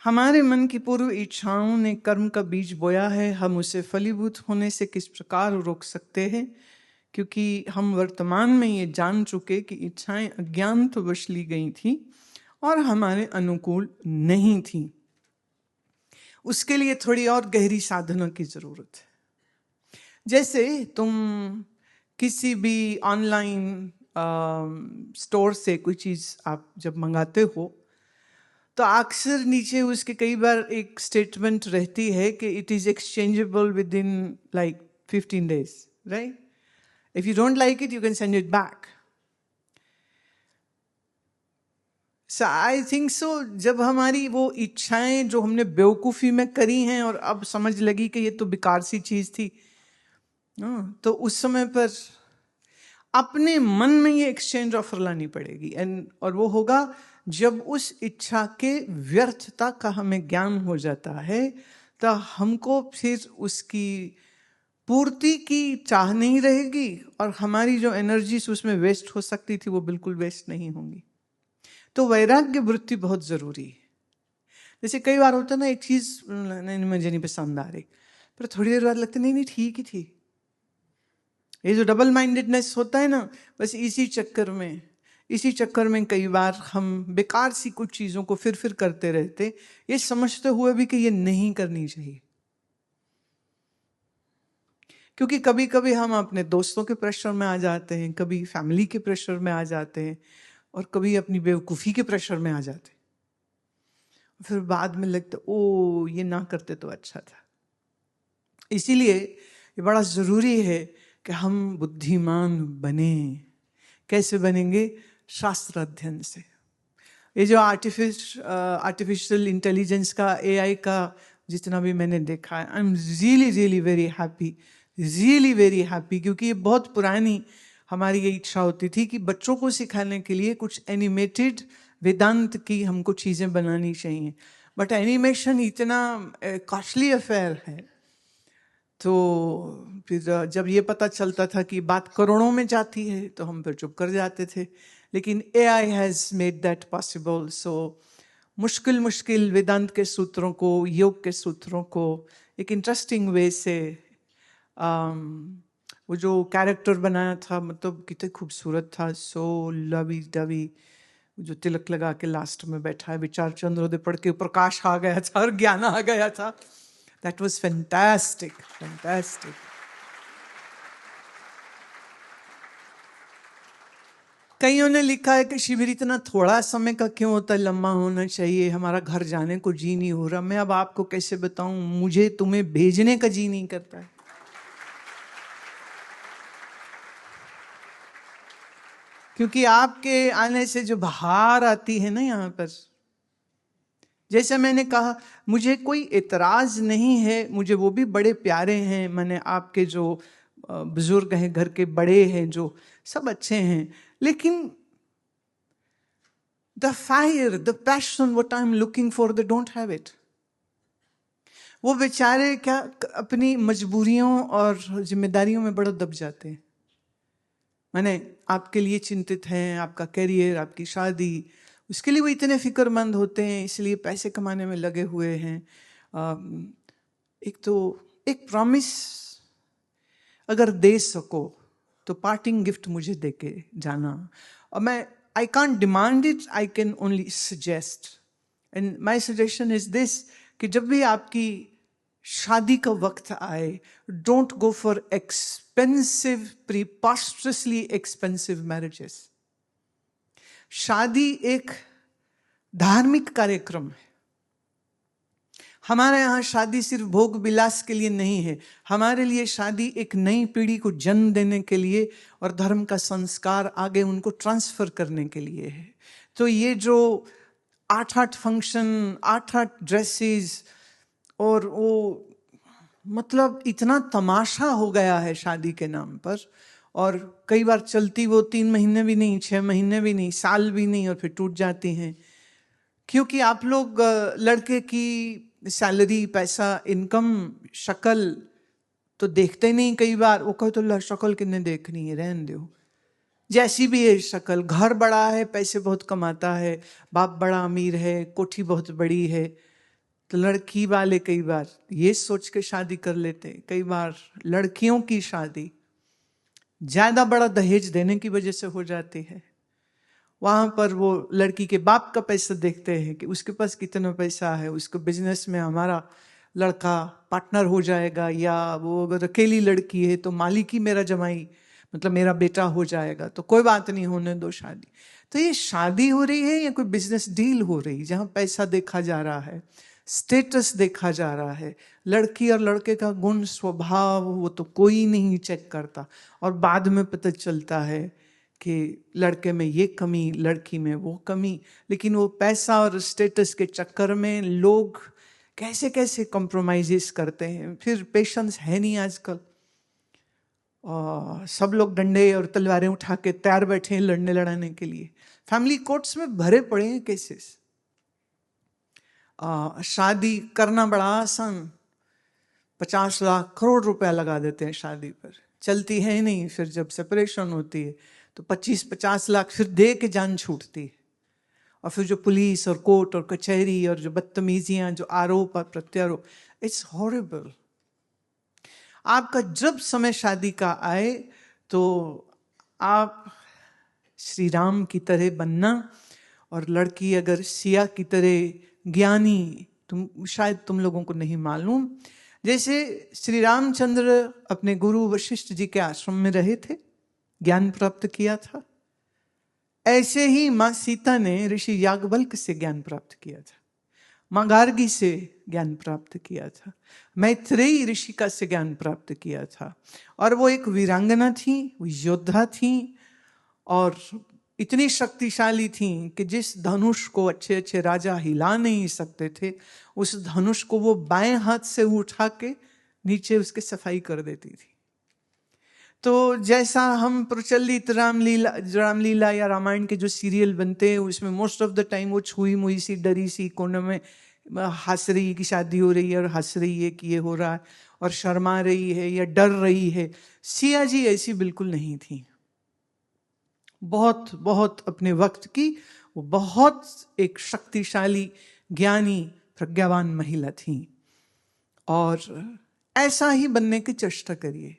हमारे मन की पूर्व इच्छाओं ने कर्म का बीज बोया है। हम उसे फलीभूत होने से किस प्रकार रोक सकते हैं? क्योंकि हम वर्तमान में ये जान चुके कि इच्छाएं अज्ञानवश ली गई थी और हमारे अनुकूल नहीं थी। उसके लिए थोड़ी और गहरी साधना की जरूरत है। जैसे तुम किसी भी ऑनलाइन स्टोर से कोई चीज आप जब मंगाते हो तो अक्सर नीचे उसके कई बार एक स्टेटमेंट रहती है कि it is exchangeable with in like 15 days, right? If you don't like it you can send it back. So I think so जब हमारी वो इच्छाएं जो हमने बेवकूफी में करी हैं और अब समझ लगी कि ये तो बेकार सी चीज थी, तो उस समय पर अपने मन में ये एक्सचेंज ऑफर लानी पड़ेगी। और वो होगा जब उस इच्छा के व्यर्थता का हमें ज्ञान हो जाता है, तो हमको फिर उसकी पूर्ति की चाह नहीं रहेगी और हमारी जो एनर्जीज उसमें वेस्ट हो सकती थी वो बिल्कुल वेस्ट नहीं होंगी। तो वैराग्य वृत्ति बहुत जरूरी है। जैसे कई बार होता है ना, एक चीज नहीं मुझे नहीं पसंद आ रही, पर थोड़ी देर बाद लगता नहीं ठीक ही थी। ये जो डबल माइंडेडनेस होता है ना, बस इसी चक्कर में कई बार हम बेकार सी कुछ चीजों को फिर करते रहते, ये समझते हुए भी कि ये नहीं करनी चाहिए। क्योंकि कभी कभी हम अपने दोस्तों के प्रेशर में आ जाते हैं, कभी फैमिली के प्रेशर में आ जाते हैं और कभी अपनी बेवकूफ़ी के प्रेशर में आ जाते हैं। फिर बाद में लगता ओ ये ना करते तो अच्छा था। इसीलिए ये बड़ा ज़रूरी है कि हम बुद्धिमान बने। कैसे बनेंगे? शास्त्र अध्ययन से। ये जो आर्टिफिशियल इंटेलिजेंस का, AI का जितना भी मैंने देखा है, I am really very happy, क्योंकि ये बहुत पुरानी हमारी ये इच्छा होती थी कि बच्चों को सिखाने के लिए कुछ एनिमेटेड वेदांत की हमको चीज़ें बनानी चाहिए। बट एनिमेशन इतना कॉस्टली अफेयर है, तो फिर जब ये पता चलता था कि बात करोड़ों में जाती है तो हम फिर चुप कर जाते थे। लेकिन AI has made that possible. So मुश्किल वेदांत के सूत्रों को, योग के सूत्रों को एक इंटरेस्टिंग वे से वो जो कैरेक्टर बनाया था, मतलब कितने खूबसूरत था, सो लवी डवी, जो तिलक लगा के लास्ट में बैठा है, विचार चंद्रोदय पढ़ के प्रकाश आ गया था और ज्ञान आ गया था। That was fantastic. कईयों ने लिखा है कि शिविर इतना थोड़ा समय का क्यों होता है, लंबा होना चाहिए, हमारा घर जाने को जी नहीं हो रहा। मैं अब आपको कैसे बताऊं, मुझे तुम्हें भेजने का जी नहीं करता है। क्योंकि आपके आने से जो बहार आती है ना यहाँ पर, जैसे मैंने कहा, मुझे कोई एतराज नहीं है, मुझे वो भी बड़े प्यारे हैं। मैंने आपके जो बुजुर्ग हैं, घर के बड़े हैं, जो सब अच्छे हैं, लेकिन the fire, the passion, what I am looking for, they don't have it. वो बेचारे क्या अपनी मजबूरियों और जिम्मेदारियों में बड़ा दब जाते हैं। मैंने आपके लिए चिंतित हैं, आपका करियर, आपकी शादी, उसके लिए वो इतने फिक्रमंद होते हैं, इसलिए पैसे कमाने में लगे हुए हैं। एक प्रॉमिस अगर दे सको तो पार्टिंग गिफ्ट मुझे देके जाना। और मैं I can't demand it, I can only suggest. And my suggestion is this कि जब भी आपकी शादी का वक्त आए, don't go for expensive, preposterously expensive marriages. शादी एक धार्मिक कार्यक्रम है। हमारे यहाँ शादी सिर्फ भोग विलास के लिए नहीं है, हमारे लिए शादी एक नई पीढ़ी को जन्म देने के लिए और धर्म का संस्कार आगे उनको ट्रांसफर करने के लिए है। तो ये जो 8-8 फंक्शन, 8-8 ड्रेसेस, और वो मतलब इतना तमाशा हो गया है शादी के नाम पर। और कई बार चलती वो 3 महीने भी नहीं, 6 महीने भी नहीं, साल भी नहीं, और फिर टूट जाती हैं। क्योंकि आप लोग लड़के की सैलरी, पैसा, इनकम, शक्ल तो देखते नहीं। कई बार वो कहो तो शक्ल कितने देखनी है, रहने दो, जैसी भी है शक्ल। घर बड़ा है, पैसे बहुत कमाता है, बाप बड़ा अमीर है, कोठी बहुत बड़ी है, तो लड़की वाले कई बार ये सोच के शादी कर लेते हैं, कई बार लड़कियों की शादी ज्यादा बड़ा दहेज देने की वजह से हो जाती है। वहां पर वो लड़की के बाप का पैसा देखते हैं कि उसके पास कितना पैसा है, उसको बिजनेस में हमारा लड़का पार्टनर हो जाएगा, या वो अगर अकेली लड़की है तो मालिक ही मेरा जमाई मतलब मेरा बेटा हो जाएगा, तो कोई बात नहीं, होने दो शादी। तो ये शादी हो रही है या कोई बिजनेस डील हो रही है जहां पैसा देखा जा रहा है, स्टेटस देखा जा रहा है, लड़की और लड़के का गुण स्वभाव वो तो कोई नहीं चेक करता, और बाद में पता चलता है कि लड़के में ये कमी, लड़की में वो कमी। लेकिन वो पैसा और स्टेटस के चक्कर में लोग कैसे कैसे कॉम्प्रोमाइजेस करते हैं। फिर पेशेंस है नहीं आजकल, और सब लोग डंडे और तलवारें उठा के तैयार बैठे हैं लड़ने लड़ाने के लिए। फैमिली कोर्ट्स में भरे पड़े हैं केसेस। शादी करना बड़ा आसान, 50 लाख करोड़ रुपया लगा देते हैं शादी पर, चलती है नहीं। फिर जब सेपरेशन होती है तो 25-50 लाख फिर दे के जान छूटती है। और फिर जो पुलिस और कोर्ट और कचहरी और जो बदतमीजियां, जो आरोप और प्रत्यारोप, इट्स हॉरिबल। आपका जब समय शादी का आए तो आप श्री राम की तरह बनना, और लड़की अगर सिया की तरह ज्ञानी, शायद तुम लोगों को नहीं मालूम, जैसे श्री रामचंद्र अपने गुरु वशिष्ठ जी के आश्रम में रहे थे, ज्ञान प्राप्त किया था, ऐसे ही माँ सीता ने ऋषि याज्ञवल्क्य से ज्ञान प्राप्त किया था, माँ गार्गी से ज्ञान प्राप्त किया था, मैत्रेयी ऋषिका से ज्ञान प्राप्त किया था। और वो एक वीरांगना थी, वो योद्धा थी, और इतनी शक्तिशाली थी कि जिस धनुष को अच्छे अच्छे राजा हिला नहीं सकते थे, उस धनुष को वो बाएं हाथ से उठा के नीचे उसके सफाई कर देती थी। तो जैसा हम प्रचलित रामलीला या रामायण के जो सीरियल बनते हैं उसमें मोस्ट ऑफ द टाइम वो छुई मुई सी डरी सी कोने में हंस रही की शादी हो रही है और हंस रही है कि ये हो रहा है, और शर्मा रही है या डर रही है। सिया जी ऐसी बिल्कुल नहीं थी, बहुत बहुत अपने वक्त की वो बहुत एक शक्तिशाली ज्ञानी प्रज्ञावान महिला थी। और ऐसा ही बनने की चेष्टा करिए।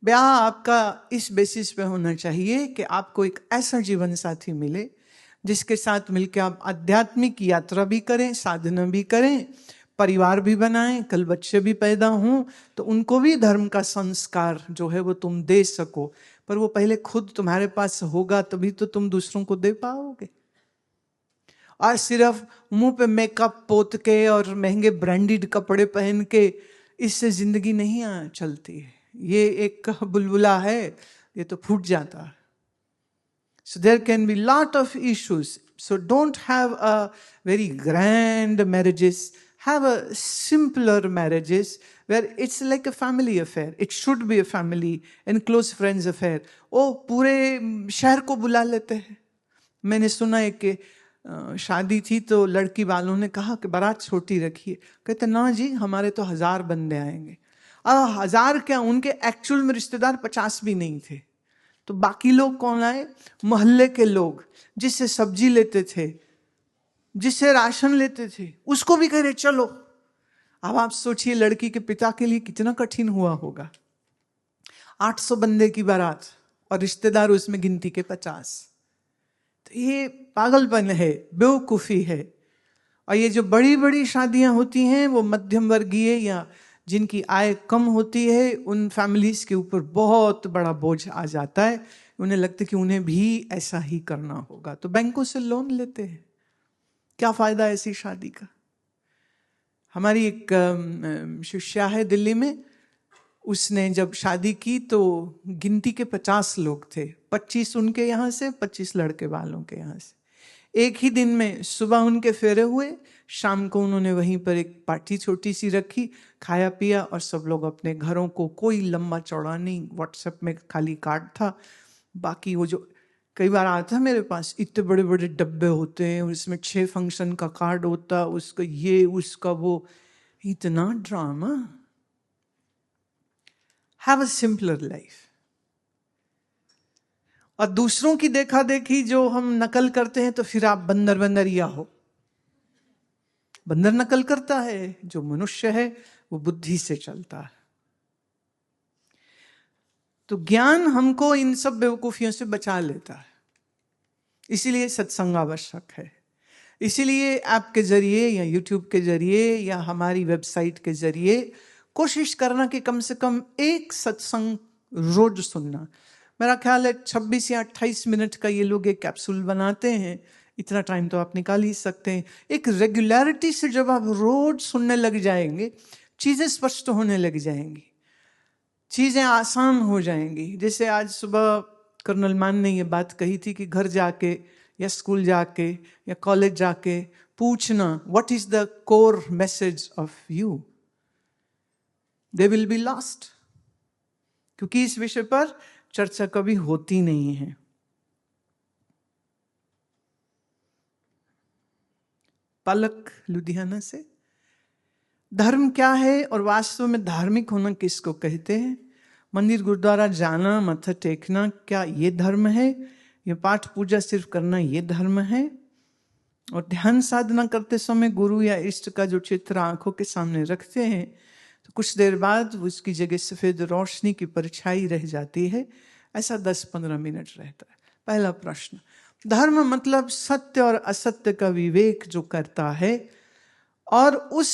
ब्याह आपका इस बेसिस पे होना चाहिए कि आपको एक ऐसा जीवन साथी मिले जिसके साथ मिलकर आप आध्यात्मिक यात्रा भी करें, साधना भी करें, परिवार भी बनाएं, कल बच्चे भी पैदा हों तो उनको भी धर्म का संस्कार जो है वो तुम दे सको। पर वो पहले खुद तुम्हारे पास होगा तभी तो तुम दूसरों को दे पाओगे। और सिर्फ मुंह पे मेकअप पोत के और महंगे ब्रांडेड कपड़े पहन के इससे जिंदगी नहीं चलती है। ये एक बुलबुला है, ये तो फूट जाता है। So there can be lot of issues. So don't have a very grand marriages. Have a simpler marriages where it's like a family affair. It should be a family and close friends affair. ओ पूरे शहर को बुला लेते हैं। मैंने सुना है कि शादी थी तो लड़की वालों ने कहा कि बारात छोटी रखिए। कहते ना जी, हमारे तो 1000 बंदे आएंगे। 1000 क्या, उनके एक्चुअल में रिश्तेदार 50 भी नहीं थे। तो बाकी लोग कौन आए? मोहल्ले के लोग, जिससे सब्जी लेते थे, जिससे राशन लेते थे, उसको भी कह रहे चलो। अब आप सोचिए लड़की के पिता के लिए कितना कठिन हुआ होगा। 800 बंदे की बारात और रिश्तेदार उसमें गिनती के 50। तो ये पागलपन है, बेवकूफी है। और ये जो बड़ी बड़ी शादियां होती हैं वो मध्यम वर्गीय या जिनकी आय कम होती है उन फैमिलीज के ऊपर बहुत बड़ा बोझ आ जाता है। उन्हें लगता है कि उन्हें भी ऐसा ही करना होगा, तो बैंकों से लोन लेते हैं। क्या फायदा ऐसी शादी का? हमारी एक शिष्या है दिल्ली में, उसने जब शादी की तो गिनती के 50 लोग थे, 25 उनके यहाँ से, 25 लड़के वालों के यहाँ से। एक ही दिन में सुबह उनके फेरे हुए, शाम को उन्होंने वहीं पर एक पार्टी छोटी सी रखी, खाया पिया और सब लोग अपने घरों को, कोई लंबा चौड़ा नहीं, व्हाट्सएप में खाली कार्ड था। बाकी वो जो कई बार आता है मेरे पास, इतने बड़े बड़े डब्बे होते हैं, उसमें 6 फंक्शन का कार्ड होता, उसका ये उसका वो, इतना drama. Have a simpler life. और दूसरों की देखा देखी जो हम नकल करते हैं तो फिर आप बंदर बंदरिया हो। बंदर नकल करता है, जो मनुष्य है वो बुद्धि से चलता है। तो ज्ञान हमको इन सब बेवकूफियों से बचा लेता है। इसीलिए सत्संग आवश्यक है। इसीलिए ऐप के जरिए या यूट्यूब के जरिए या हमारी वेबसाइट के जरिए कोशिश करना कि कम से कम एक सत्संग रोज सुनना। मेरा ख्याल है 26 या 28 मिनट का ये लोग एक कैप्सूल बनाते हैं, इतना टाइम तो आप निकाल ही सकते हैं। एक रेगुलरिटी से जब आप रोज सुनने लग जाएंगे, चीज़ें स्पष्ट होने लग जाएंगी, चीज़ें आसान हो जाएंगी। जैसे आज सुबह कर्नल मान ने ये बात कही थी कि घर जाके या स्कूल जाके या कॉलेज जाके पूछना, what is the core message of you, they will be lost. क्योंकि इस विषय पर चर्चा कभी होती नहीं है। पलक लुधियाना से, धर्म क्या है और वास्तव में धार्मिक होना किसको कहते हैं? मंदिर गुरुद्वारा जाना, मत्था टेकना, क्या ये धर्म है? ये पाठ पूजा सिर्फ करना ये धर्म है? और ध्यान साधना करते समय गुरु या इष्ट का जो चित्र आंखों के सामने रखते हैं तो कुछ देर बाद उसकी जगह सफेद रोशनी की परछाई रह जाती है। ऐसा 10-15 मिनट रहता है। पहला प्रश्न, धर्म मतलब सत्य और असत्य का विवेक जो करता है और उस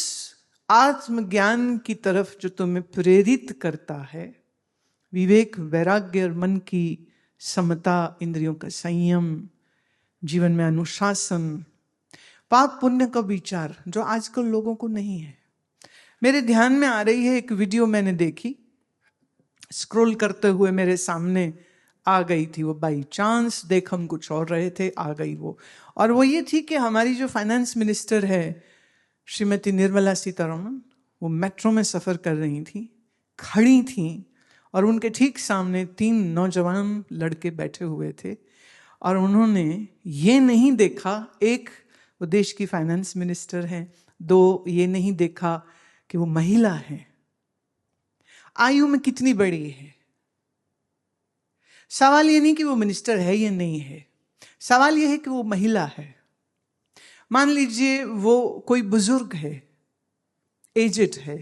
आत्मज्ञान की तरफ जो तुम्हें प्रेरित करता है। विवेक, वैराग्य और मन की समता, इंद्रियों का संयम, जीवन में अनुशासन, पाप पुण्य का विचार जो आजकल लोगों को नहीं है। मेरे ध्यान में आ रही है एक वीडियो मैंने देखी, स्क्रॉल करते हुए मेरे सामने आ गई थी वो, बाई चांस देख हम कुछ और रहे थे, आ गई वो। और वो ये थी कि हमारी जो फाइनेंस मिनिस्टर है श्रीमती निर्मला सीतारमण, वो मेट्रो में सफ़र कर रही थी, खड़ी थी और उनके ठीक सामने 3 नौजवान लड़के बैठे हुए थे और उन्होंने ये नहीं देखा, एक वो देश की फाइनेंस मिनिस्टर हैं, 2 ये नहीं देखा कि वो महिला है, आयु में कितनी बड़ी है। सवाल ये नहीं कि वो मिनिस्टर है या नहीं है, सवाल ये है कि वो महिला है। मान लीजिए वो कोई बुजुर्ग है, एजेड है,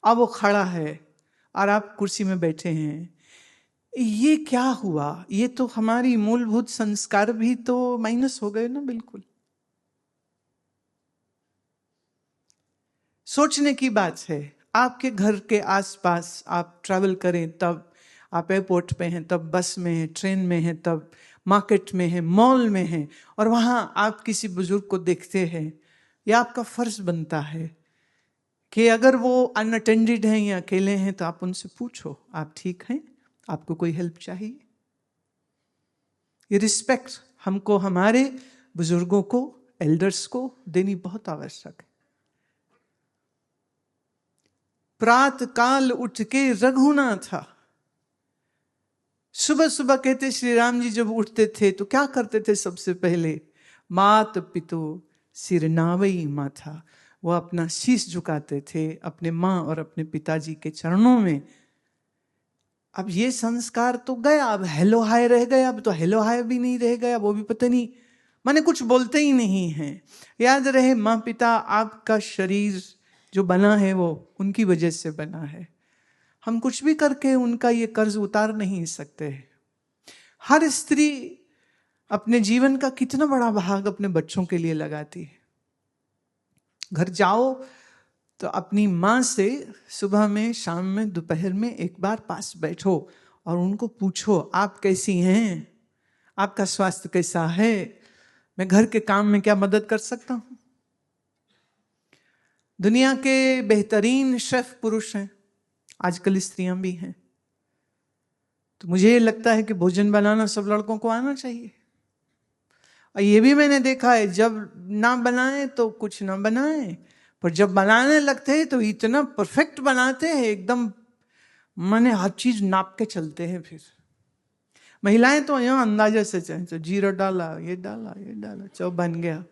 अब वो खड़ा है और आप कुर्सी में बैठे हैं। ये क्या हुआ? ये तो हमारी मूलभूत संस्कार भी तो माइनस हो गए ना। बिल्कुल सोचने की बात है। आपके घर के आसपास आप ट्रैवल करें, तब आप एयरपोर्ट पे हैं, तब बस में हैं, ट्रेन में हैं, तब मार्केट में हैं, मॉल में हैं, और वहाँ आप किसी बुजुर्ग को देखते हैं। यह आपका फर्ज बनता है कि अगर वो अनअटेंडेड हैं या अकेले हैं तो आप उनसे पूछो, आप ठीक हैं, आपको कोई हेल्प चाहिए? ये रिस्पेक्ट हमको हमारे बुजुर्गों को, एल्डर्स को देनी बहुत आवश्यक है। प्रात काल उठ के रघुनाथा, सुबह सुबह कहते श्री राम जी जब उठते थे तो क्या करते थे? सबसे पहले मात पितो सिर नावई माथा, वो अपना शीश झुकाते थे अपने माँ और अपने पिताजी के चरणों में। अब ये संस्कार तो गया, अब हेलो हाय रह गया। अब तो हेलो हाय भी नहीं रह गया, वो भी पता नहीं, माने कुछ बोलते ही नहीं हैं। याद रहे, माँ पिता, आपका शरीर जो बना है वो उनकी वजह से बना है। हम कुछ भी करके उनका ये कर्ज उतार नहीं सकते। हर स्त्री अपने जीवन का कितना बड़ा भाग अपने बच्चों के लिए लगाती है। घर जाओ तो अपनी माँ से सुबह में, शाम में, दोपहर में एक बार पास बैठो और उनको पूछो, आप कैसी हैं, आपका स्वास्थ्य कैसा है, मैं घर के काम में क्या मदद कर सकता हूं। दुनिया के बेहतरीन शेफ पुरुष हैं, आजकल स्त्रियां भी हैं। तो मुझे ये लगता है कि भोजन बनाना सब लड़कों को आना चाहिए। और ये भी मैंने देखा है, जब ना बनाए तो कुछ ना बनाए, पर जब बनाने लगते हैं तो इतना परफेक्ट बनाते हैं, एकदम माने हर चीज नाप के चलते हैं। फिर महिलाएं तो यहाँ अंदाजा से चाहे, जीरा डाला, ये डाला, ये डाला, चलो बन गया।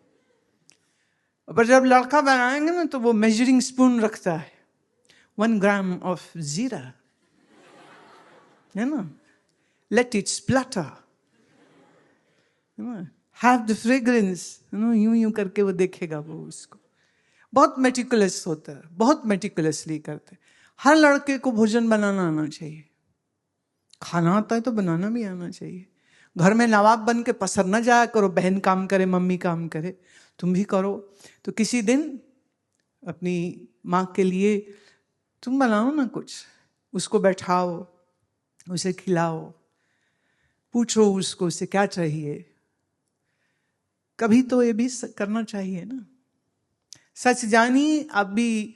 पर जब लड़का बनाएंगे ना तो वो मेजरिंग स्पून रखता है, 1 ग्राम ऑफ जीरा, है ना, let it splutter, have the fragrance, यूं यूं करके वो देखेगा वो उसको। बहुत मेटिकुलस होता है, बहुत मेटिकुलसली करते। हर लड़के को भोजन बनाना आना चाहिए, खाना आता है तो बनाना भी आना चाहिए। घर में नवाब बन के पसर ना जाया करो, बहन काम करे मम्मी काम करे, तुम भी करो। तो किसी दिन अपनी माँ के लिए तुम बनाओ ना कुछ, उसको बैठाओ, उसे खिलाओ, पूछो उसको उसे क्या चाहिए। कभी तो ये भी करना चाहिए ना। सच जानी अभी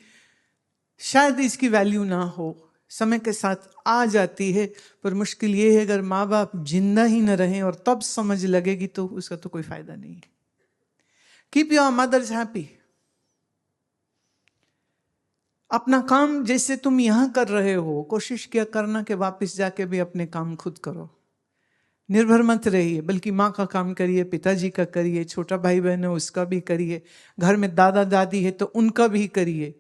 शायद इसकी वैल्यू ना हो, समय के साथ आ जाती है, पर मुश्किल ये है अगर माँ बाप जिंदा ही न रहें और तब समझ लगेगी तो उसका तो कोई फायदा नहीं है। Keep your mothers happy. अपना काम जैसे तुम यहां कर रहे हो, कोशिश किया करना कि वापस जाके भी अपने काम खुद करो। निर्भर मत रहिए, बल्कि माँ का काम करिए, पिताजी का करिए, छोटा भाई बहन है उसका भी करिए, घर में दादा दादी है तो उनका भी करिए।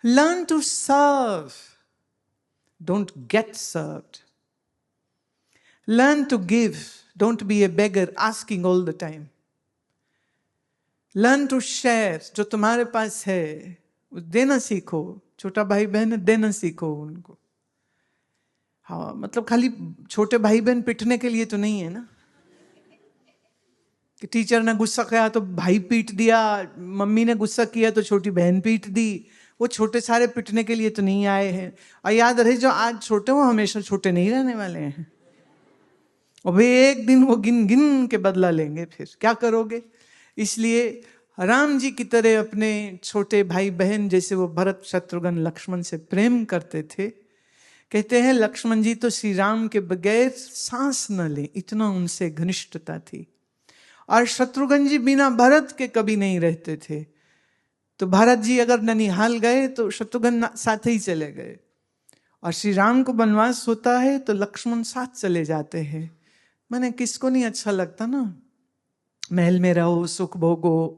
Learn to serve, don't get served. Learn to give, don't be a beggar asking all the time. Learn to share, जो तुम्हारे पास है देना सीखो। छोटा भाई बहन है, देना सीखो उनको। हाँ, मतलब खाली छोटे भाई बहन पिटने के लिए तो नहीं है ना, कि टीचर ने गुस्सा किया तो भाई पीट दिया, मम्मी ने गुस्सा किया तो छोटी बहन पीट दी। वो छोटे सारे पिटने के लिए तो नहीं आए हैं। और याद रहे, जो आज छोटे वो हमेशा छोटे नहीं रहने वाले हैं। और वे एक दिन वो गिन गिन के बदला लेंगे, फिर क्या करोगे। इसलिए राम जी की तरह अपने छोटे भाई बहन, जैसे वो भरत शत्रुघ्न लक्ष्मण से प्रेम करते थे, कहते हैं लक्ष्मण जी तो श्री राम के बगैर सांस न ले, इतना उनसे घनिष्ठता थी। और शत्रुघ्न जी बिना भरत के कभी नहीं रहते थे। तो भरत जी अगर ननिहाल गए तो शत्रुघ्न साथ ही चले गए, और श्री राम को वनवास होता है तो लक्ष्मण साथ चले जाते हैं। मैंने किसको नहीं अच्छा लगता ना, महल में रहो, सुख भोगो।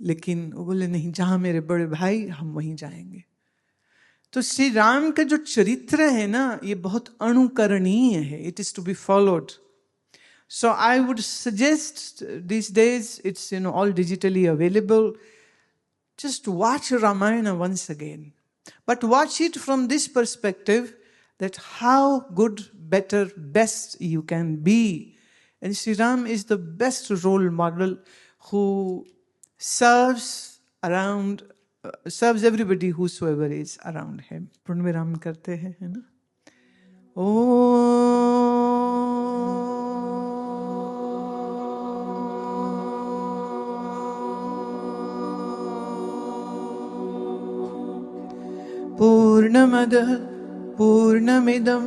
लेकिन वो बोले नहीं, जहां मेरे बड़े भाई हम वहीं जाएंगे। तो श्री राम का जो चरित्र है ना, ये बहुत अनुकरणीय है। It is to be followed. So I would suggest these days, it's all digitally available. Just watch Ramayana once again, but watch it from this perspective, that how good, better, best you can be. And Sri Ram is the best role model who serves everybody whosoever is around him. पूर्ण विराम करते हैं, है ना? पूर्णमदः पूर्णमिदं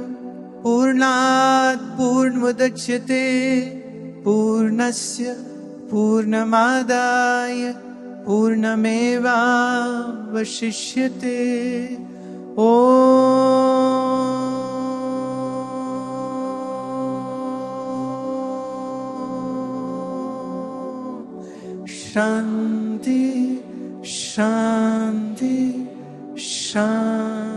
पूर्णात् पूर्णमुदच्यते पूर्णस्य पूर्णमादाय पूर्णमेवावशिष्यते। शांति शांति शांति।